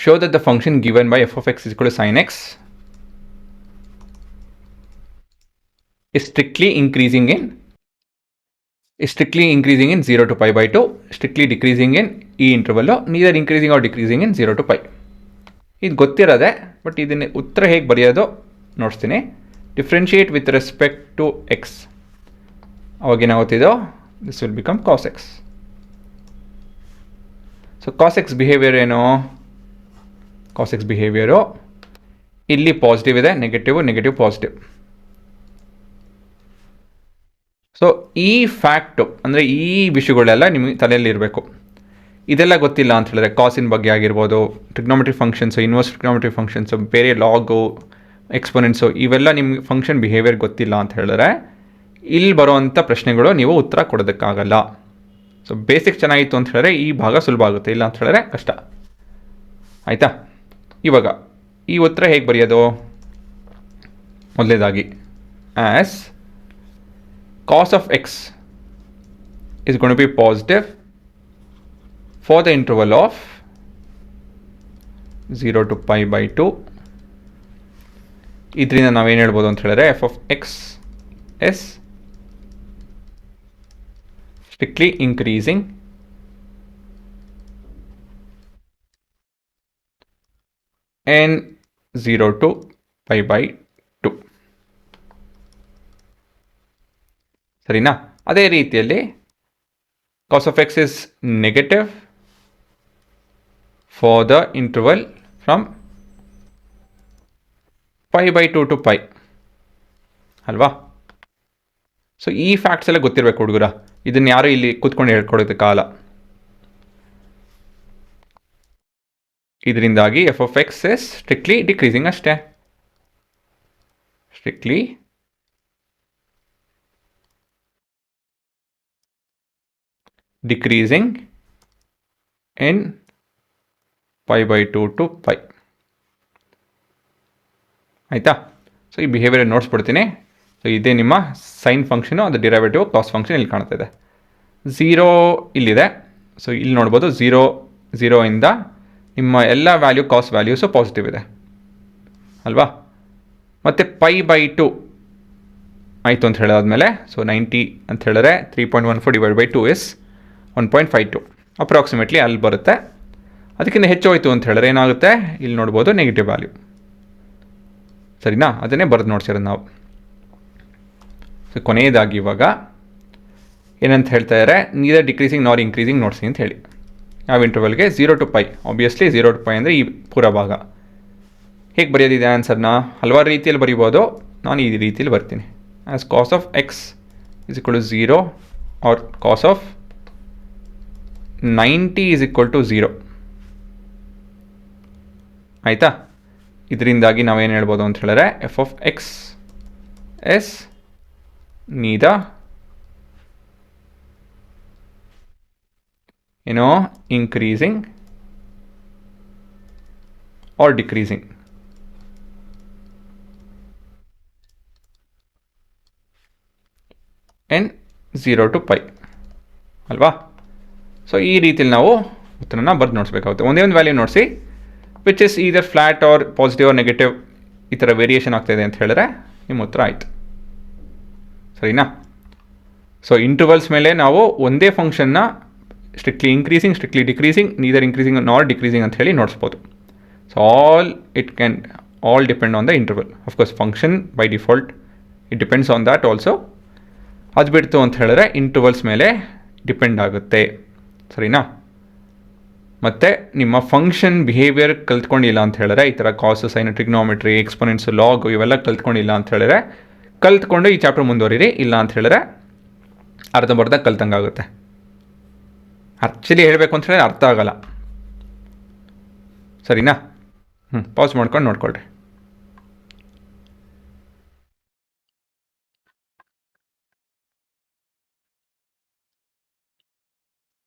show that the function given by f of x is equal to sin x is strictly increasing in 0 to pi by 2, strictly decreasing in ಈ interval, neither increasing or decreasing in 0 to pi. ಇದು ಗೊತ್ತಿರೋದೆ, but ಇದನ್ನು ಉತ್ತರ ಹೇಗೆ ಬರೆಯೋದು ನೋಡ್ತೀನಿ. Differentiate with respect to x. ಅವಾಗೇನಾಗುತ್ತಿದೋ this will become cos x. So cos x behaviour ಏನು? Cos x behaviour ಇಲ್ಲಿ ಪಾಸಿಟಿವ್ ಇದೆ, ನೆಗೆಟಿವ್ ಪಾಸಿಟಿವ್. ಸೊ ಈ ಫ್ಯಾಕ್ಟು ಅಂದರೆ ಈ ವಿಷಯಗಳೆಲ್ಲ ನಿಮಗೆ ತಲೆಯಲ್ಲಿ ಇರಬೇಕು. ಇದೆಲ್ಲ ಗೊತ್ತಿಲ್ಲ ಅಂತ ಹೇಳಿದ್ರೆ ಕಾಸಿನ ಬಗ್ಗೆ ಆಗಿರ್ಬೋದು, trigonometry functions, inverse trigonometry functions, ಬೇರೆ ಲಾಗು, ಎಕ್ಸ್ಪೊನೆನ್ಸು, ಇವೆಲ್ಲ ನಿಮಗೆ ಫಂಕ್ಷನ್ ಬಿಹೇವಿಯರ್ ಗೊತ್ತಿಲ್ಲ ಅಂತ ಹೇಳಿದ್ರೆ ಇಲ್ಲಿ ಬರೋವಂಥ ಪ್ರಶ್ನೆಗಳು ನೀವು ಉತ್ತರ ಕೊಡೋದಕ್ಕಾಗಲ್ಲ. ಸೊ ಬೇಸಿಕ್ ಚೆನ್ನಾಗಿತ್ತು ಅಂತ ಹೇಳಿದ್ರೆ ಈ ಭಾಗ ಸುಲಭ ಆಗುತ್ತೆ, ಇಲ್ಲ ಅಂತ ಹೇಳಿದ್ರೆ ಕಷ್ಟ. ಆಯಿತಾ? ಇವಾಗ ಈ ಉತ್ತರ ಹೇಗೆ ಬರೆಯೋದು? ಮೊದಲನೇದಾಗಿ as cos of x is going to be positive for the interval of 0 to pi by 2. ಇದರಿಂದ ನಾವೇನು ಹೇಳ್ಬೋದು ಅಂತ ಹೇಳಿದ್ರೆ f of x is strictly increasing in 0 to pi by 2. ಸರಿನಾ? ಅದೇ ರೀತಿಯಲ್ಲಿ cos of x is negative for the interval from pi by 2 to pi ಅಲ್ವಾ? So ಈ ಫ್ಯಾಕ್ಟ್ಸ್ ಎಲ್ಲ ಗೊತ್ತಿರಬೇಕು ಹುಡುಗರ. ಇದನ್ನು ಯಾರು ಇಲ್ಲಿ ಕೂತ್ಕೊಂಡು ಹೇಳ್ಕೊಡೋದಕ್ಕಾಗಲ್ಲ. ಇದರಿಂದಾಗಿ f of x is strictly decreasing ಅಷ್ಟೇ. Strictly decreasing in pi by 2 to pi. ಆಯಿತಾ? ಸೊ ಈ ಬಿಹೇವಿಯರ್ ನೋಡ್ಸ್ಬಿಡ್ತೀನಿ. ಸೊ ಇದೇ ನಿಮ್ಮ ಸೈನ್ ಫಂಕ್ಷನು, ಅದು ಡಿರೈವೇಟಿವ್ ಕಾಸ್ ಫಂಕ್ಷನ್ ಇಲ್ಲಿ ಕಾಣ್ತಾ ಇದೆ. 0 ಇಲ್ಲಿದೆ. ಸೊ ಇಲ್ಲಿ ನೋಡ್ಬೋದು 0 ಇಂದ ನಿಮ್ಮ ಎಲ್ಲ ವ್ಯಾಲ್ಯೂ ಕಾಸ್ ವ್ಯಾಲ್ಯೂಸು ಪಾಸಿಟಿವ್ ಇದೆ ಅಲ್ವಾ? ಮತ್ತು ಪೈ ಬೈ 2 ಆಯಿತು ಅಂತ ಹೇಳಾದ್ಮೇಲೆ, ಸೊ 90 ಅಂತ ಹೇಳಿದ್ರೆ 3.14 ಡಿವೈಡ್ ಬೈ 2 ಇಸ್ 1.52 ಅಪ್ರಾಕ್ಸಿಮೇಟ್ಲಿ ಅಲ್ಲಿ ಬರುತ್ತೆ. ಅದಕ್ಕಿಂತ ಹೆಚ್ಚು ಹೋಯಿತು ಅಂತ ಹೇಳಿದ್ರೆ ಏನಾಗುತ್ತೆ? ಇಲ್ಲಿ ನೋಡ್ಬೋದು ನೆಗೆಟಿವ್ ವ್ಯಾಲ್ಯೂ. ಸರಿನಾ? ಅದನ್ನೇ ಬರೆದು ನೋಡ್ಸಿರೋದು ನಾವು. ಸೊ ಕೊನೆಯದಾಗಿ ಇವಾಗ ಏನಂತ ಹೇಳ್ತಾ ಇದ್ದಾರೆ? ನೀದರ್ ಡಿಕ್ರೀಸಿಂಗ್ ನಾರ್ ಇನ್ಕ್ರೀಸಿಂಗ್ ನೋಡ್ಸಿ ಅಂತ ಹೇಳಿ. ಯಾವ ಇಂಟರ್ವಲ್ಗೆ? 0 to pi. Obviously 0 to pi ಅಂದರೆ ಈ ಪೂರ ಭಾಗ. ಹೇಗೆ ಬರೆಯೋದಿದೆ ಆನ್ಸರ್ನ? ಹಲವಾರು ರೀತಿಯಲ್ಲಿ ಬರೀಬೋದು. ನಾನು ಈ ರೀತಿಯಲ್ಲಿ ಬರ್ತೀನಿ. As cos of x is equal to 0 or cos of 90 is equal to 0. ಆಯಿತಾ? ಇದರಿಂದಾಗಿ ನಾವೇನು ಹೇಳ್ಬೋದು ಅಂತ ಹೇಳಿದ್ರೆ f of x is neither increasing or decreasing. in 0 to pi ಅಲ್ವಾ? ಸೊ ಈ ರೀತಿಯಲ್ಲಿ ನಾವು ಉತ್ತರನ ಬರೆದು ನೋಡಿಸ್ಬೇಕಾಗುತ್ತೆ. ಒಂದೇ ಒಂದು ವ್ಯಾಲ್ಯೂ ನೋಡಿಸಿ which is either flat or positive or negative, ಈ ಥರ ವೇರಿಯೇಷನ್ ಆಗ್ತಾಯಿದೆ ಅಂತ ಹೇಳಿದ್ರೆ ನಿಮ್ಮ ಉತ್ತರ ಆಯಿತು. ಸರಿನಾ? ಸೊ ಇಂಟರ್ವಲ್ಸ್ ಮೇಲೆ ನಾವು ಒಂದೇ ಫಂಕ್ಷನ್ನ strictly increasing, strictly decreasing, neither increasing nor decreasing ಅಂತ ಹೇಳಿ ನೋಡಿಸ್ಬೋದು. So all depend on the interval. Of course function by default it depends on that also. ಅದು ಬಿಡ್ತು ಅಂತ ಹೇಳಿದ್ರೆ ಇಂಟರ್ವಲ್ಸ್ ಮೇಲೆ ಡಿಪೆಂಡ್ ಆಗುತ್ತೆ. ಸರಿನಾ? ಮತ್ತು ನಿಮ್ಮ ಫಂಕ್ಷನ್ ಬಿಹೇವಿಯರ್ ಕಲ್ತ್ಕೊಂಡಿಲ್ಲ ಅಂತ ಹೇಳಿದ್ರೆ, ಈ ಥರ ಕಾಸ್, ಸೈನ್, ಟ್ರಿಗ್ನೋಮೆಟ್ರಿ, ಎಕ್ಸ್ಪೊನೆನ್ಸು, ಲಾಗ್ ಇವೆಲ್ಲ ಕಲ್ತ್ಕೊಂಡಿಲ್ಲ ಅಂತ ಹೇಳಿದ್ರೆ ಕಲ್ತ್ಕೊಂಡು ಈ ಚಾಪ್ಟರ್ ಮುಂದುವರಿರಿ. ಇಲ್ಲ ಅಂತ ಹೇಳಿದ್ರೆ ಅರ್ಧಂಬರ್ಧ ಕಲ್ತಂಗಾಗುತ್ತೆ. ಆ್ಯಕ್ಚುಲಿ ಹೇಳಬೇಕು ಅಂತ ಹೇಳಿದ್ರೆ ಅರ್ಥ ಆಗಲ್ಲ. ಸರಿನಾ? ಪಾಸ್ ಮಾಡ್ಕೊಂಡು ನೋಡ್ಕೊಳ್ರಿ.